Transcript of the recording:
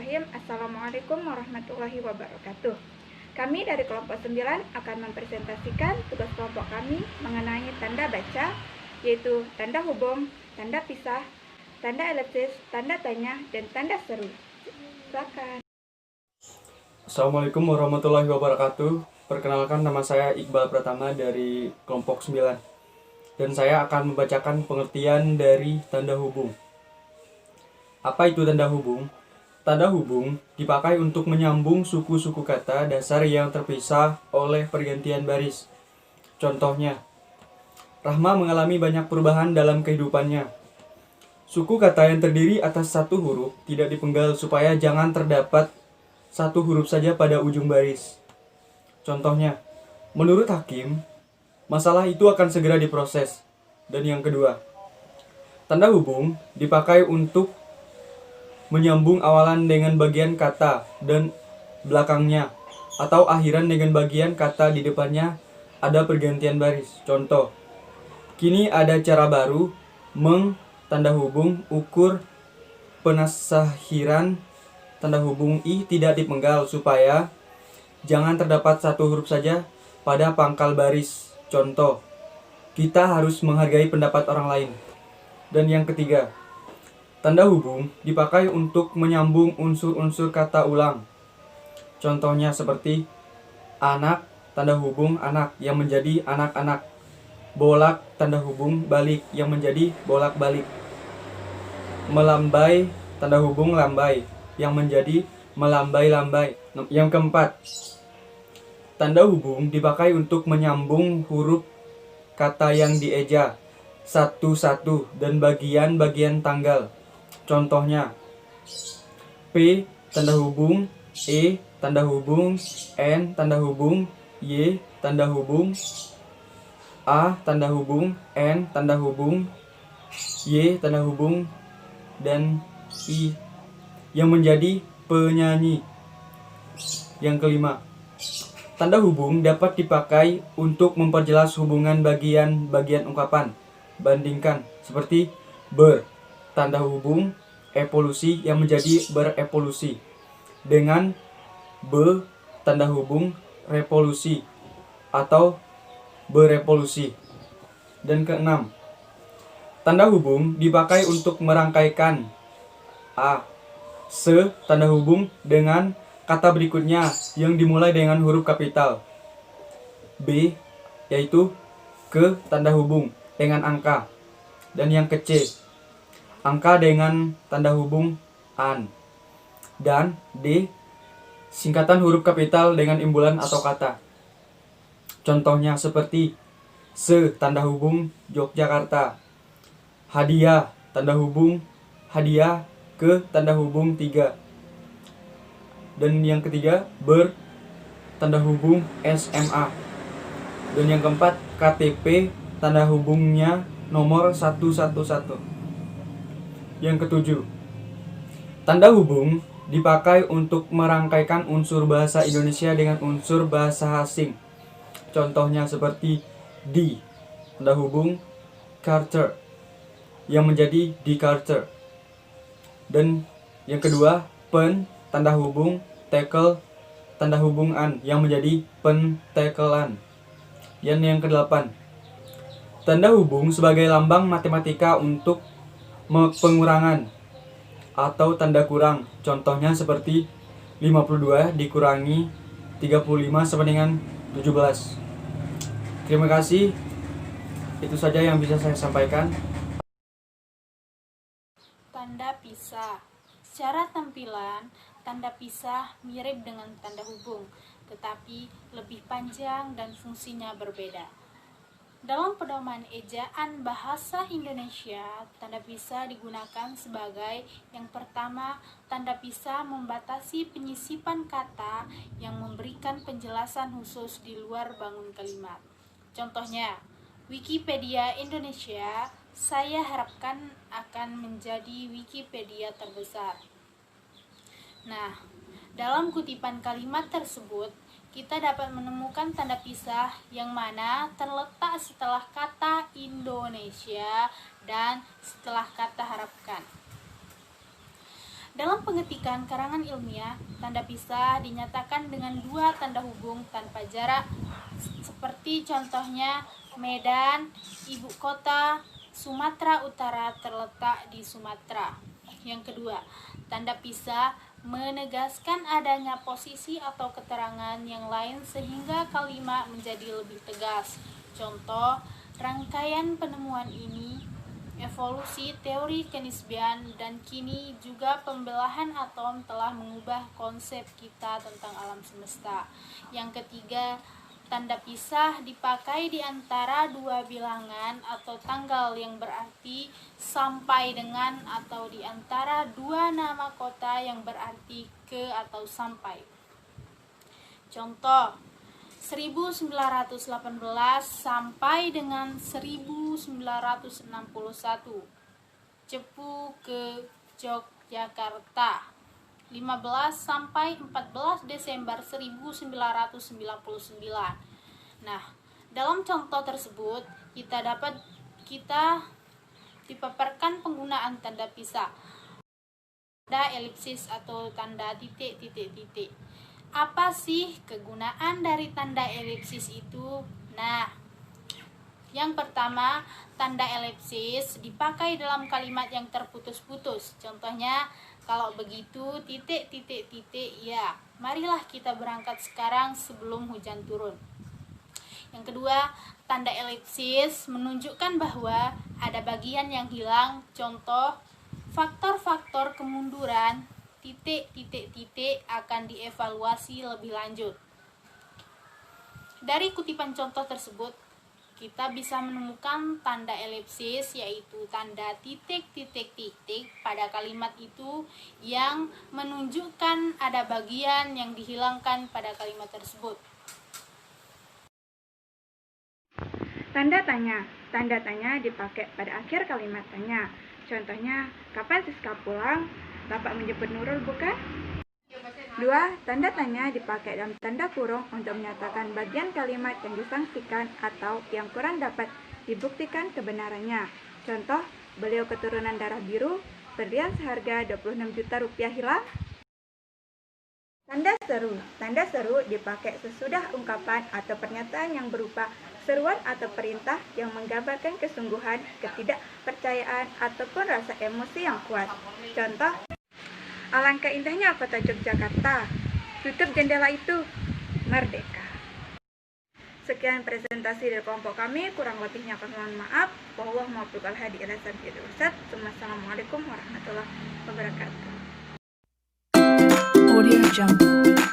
Bismillahirrahmanirrahim. Assalamualaikum warahmatullahi wabarakatuh. Kami dari kelompok 9 akan mempresentasikan tugas kelompok kami mengenai tanda baca, yaitu tanda hubung, tanda pisah, tanda elipsis, tanda tanya, dan tanda seru. Silakan. Assalamualaikum warahmatullahi wabarakatuh. Perkenalkan, nama saya Iqbal Pratama dari kelompok 9. Dan saya akan membacakan pengertian dari tanda hubung. Apa itu tanda hubung? Tanda hubung dipakai untuk menyambung suku-suku kata dasar yang terpisah oleh pergantian baris. Contohnya, Rahma mengalami banyak perubahan dalam kehidupannya. Suku kata yang terdiri atas satu huruf tidak dipenggal supaya jangan terdapat satu huruf saja pada ujung baris. Contohnya, menurut hakim, masalah itu akan segera diproses. Dan yang kedua, tanda hubung dipakai untuk menyambung awalan dengan bagian kata dan belakangnya, atau akhiran dengan bagian kata di depannya ada pergantian baris. Contoh, kini ada cara baru tanda hubung ukur penasakhiran tanda hubung i tidak dipenggal supaya jangan terdapat satu huruf saja pada pangkal baris. Contoh, kita harus menghargai pendapat orang lain. Dan yang ketiga, tanda hubung dipakai untuk menyambung unsur-unsur kata ulang. Contohnya seperti anak, tanda hubung anak yang menjadi anak-anak. Bolak, tanda hubung balik yang menjadi bolak-balik. Melambai, tanda hubung lambai yang menjadi melambai-lambai. Yang keempat, tanda hubung dipakai untuk menyambung huruf kata yang dieja satu-satu dan bagian-bagian tanggal. Contohnya, P tanda hubung E tanda hubung N tanda hubung Y tanda hubung A tanda hubung N tanda hubung Y tanda hubung dan I yang menjadi penyanyi. Yang kelima, tanda hubung dapat dipakai untuk memperjelas hubungan bagian-bagian ungkapan. Bandingkan seperti ber tanda hubung evolusi yang menjadi berevolusi dengan be tanda hubung revolusi atau berevolusi. Dan keenam, tanda hubung dipakai untuk merangkaikan a se tanda hubung dengan kata berikutnya yang dimulai dengan huruf kapital. B yaitu ke tanda hubung dengan angka. Dan yang ke C, angka dengan tanda hubung an. Dan D, singkatan huruf kapital dengan imbulan atau kata. Contohnya seperti se tanda hubung Yogyakarta, hadiah tanda hubung hadiah ke tanda hubung 3. Dan yang ketiga, ber tanda hubung SMA. Dan yang keempat, KTP tanda hubungnya nomor 111. Yang ketujuh, tanda hubung dipakai untuk merangkaikan unsur bahasa Indonesia dengan unsur bahasa asing. Contohnya seperti di tanda hubung Carter yang menjadi di Carter. Dan yang kedua, pen tanda hubung tackle tanda hubung an yang menjadi pentekelan. Yang kedelapan, tanda hubung sebagai lambang matematika untuk pengurangan atau tanda kurang. Contohnya seperti 52 dikurangi 35 sama dengan 17. Terima kasih. Itu saja yang bisa saya sampaikan. Tanda pisah. Secara tampilan, tanda pisah mirip dengan tanda hubung, tetapi lebih panjang dan fungsinya berbeda. Dalam pedoman ejaan bahasa Indonesia, tanda pisah digunakan sebagai yang pertama, tanda pisah membatasi penyisipan kata yang memberikan penjelasan khusus di luar bangun kalimat. Contohnya, Wikipedia Indonesia saya harapkan akan menjadi Wikipedia terbesar. Nah, dalam kutipan kalimat tersebut, kita dapat menemukan tanda pisah yang mana terletak setelah kata Indonesia dan setelah kata harapkan. Dalam pengetikan karangan ilmiah, tanda pisah dinyatakan dengan dua tanda hubung tanpa jarak, seperti contohnya Medan, ibu kota Sumatera Utara, terletak di Sumatera. Yang kedua, tanda pisah menegaskan adanya posisi atau keterangan yang lain sehingga kalimat menjadi lebih tegas. Contoh, rangkaian penemuan ini, evolusi teori kenisbian, dan kini juga pembelahan atom telah mengubah konsep kita tentang alam semesta. Yang ketiga, tanda pisah dipakai di antara dua bilangan atau tanggal yang berarti sampai dengan, atau di antara dua nama kota yang berarti ke atau sampai. Contoh, 1918 sampai dengan 1961, Cepu ke Yogyakarta, 15 sampai 14 Desember 1999. Nah, dalam contoh tersebut kita dipaparkan penggunaan tanda pisah, tanda elipsis atau tanda titik. Apa sih kegunaan dari tanda elipsis itu? Nah, yang pertama, tanda elipsis dipakai dalam kalimat yang terputus-putus. Contohnya, kalau begitu titik, ya, marilah kita berangkat sekarang sebelum hujan turun. Yang kedua, tanda elipsis menunjukkan bahwa ada bagian yang hilang. Contoh, faktor-faktor kemunduran titik akan dievaluasi lebih lanjut. Dari kutipan contoh tersebut, kita bisa menemukan tanda elipsis, yaitu tanda titik pada kalimat itu yang menunjukkan ada bagian yang dihilangkan pada kalimat tersebut. Tanda tanya dipakai pada akhir kalimat tanya. Contohnya, kapan Siska pulang? Bapak menjemput Nurul, bukan? 2. Tanda tanya dipakai dalam tanda kurung untuk menyatakan bagian kalimat yang disangsikan atau yang kurang dapat dibuktikan kebenarannya. Contoh, beliau keturunan darah biru, berlian seharga 26 juta rupiah hilang. Tanda seru dipakai sesudah ungkapan atau pernyataan yang berupa seruan atau perintah yang menggambarkan kesungguhan, ketidakpercayaan, ataupun rasa emosi yang kuat. Contoh, alangkah indahnya kota Yogyakarta, tutup jendela itu, merdeka. Sekian presentasi dari kelompok kami, kurang lebihnya kami mohon maaf. Wallahualam warahmatullahi wabarakatuh. Assalamualaikum warahmatullahi wabarakatuh. Audio Jungle.